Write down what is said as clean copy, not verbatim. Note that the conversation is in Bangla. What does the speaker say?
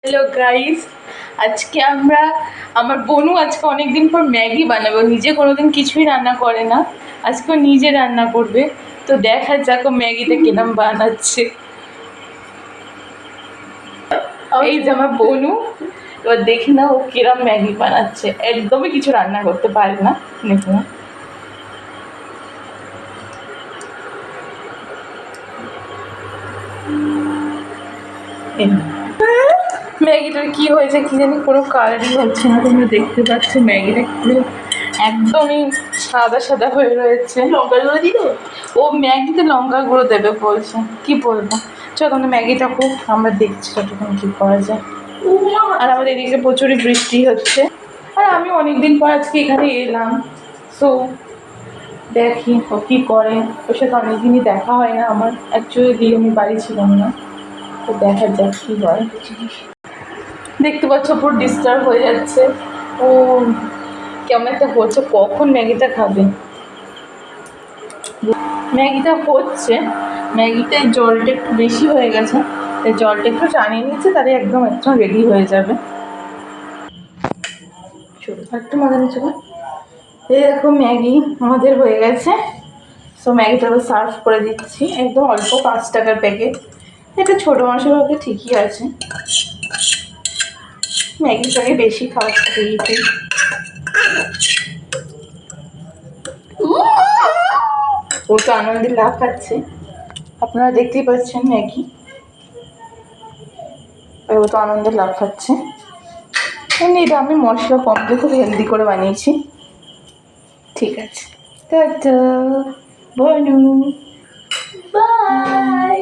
হ্যালো গাইস, আজকে আমার বোনু আজকে অনেকদিন পর ম্যাগি বানাবো। নিজে কোনোদিন কিছুই রান্না করে না, আজকে নিজে রান্না করবে। তো দেখা যাক ও ম্যাগিটা কিরম বানাচ্ছে। এই যে আমার বোনু, এবার দেখি না ও কিরম ম্যাগি বানাচ্ছে। একদমই কিছু রান্না করতে পারে না, দেখুন। ম্যাগিটার কি হয়েছে কি জানি, কোনো কালারই হচ্ছে না। তোমরা দেখতে পাচ্ছ ম্যাগিটা একদমই সাদা সাদা হয়ে রয়েছে। লঙ্কা গুঁড়ো দিই তো? ও ম্যাগিতে লঙ্কা গুঁড়ো দেবে বলছে, কি বলবো। চলো তোমরা ম্যাগিটা খুব আমরা দেখছি ততক্ষণ কি করা যায়। আর আমাদের এদিকে প্রচুরই বৃষ্টি হচ্ছে। আর আমি অনেকদিন পর আজকে এখানে এলাম, সো দেখি ও কী করে। ওর সাথে অনেকদিনই দেখা হয় না আমার, অ্যাকচুয়ালি আমি বাড়ি ছিলাম না। তো দেখা যাক কী হয়। দেখতে পাচ্ছ পুরো ডিস্টার্ব হয়ে যাচ্ছে। ও কেমন একটা হচ্ছে, কখন ম্যাগিটা খাবে। ম্যাগিটা হচ্ছে, ম্যাগিতে জলটা একটু বেশি হয়ে গেছে, তাই জলটা একটু টানিয়ে নিচ্ছে, তাহলে একদম রেডি হয়ে যাবে। একটু মজা নিচ্ছে। এই দেখো ম্যাগি আমাদের হয়ে গেছে। সো ম্যাগিটা আবার সার্ভ করে দিচ্ছি, একদম অল্প 5 টাকার প্যাকেট। এটা ছোটো মানুষের ভাবে ঠিকই আছে। ম্যাগিটাকে বেশি খাওয়া থাকে। ও তো আনন্দে লাভ খাচ্ছে, আপনারা দেখতেই পাচ্ছেন ম্যাগি। ও তো আনন্দে লাভ খাচ্ছে। এমনি এটা আমি মশলা কম দিয়ে খুব হেলদি করে বানিয়েছি। ঠিক আছে, টাটা, বনু, বাই।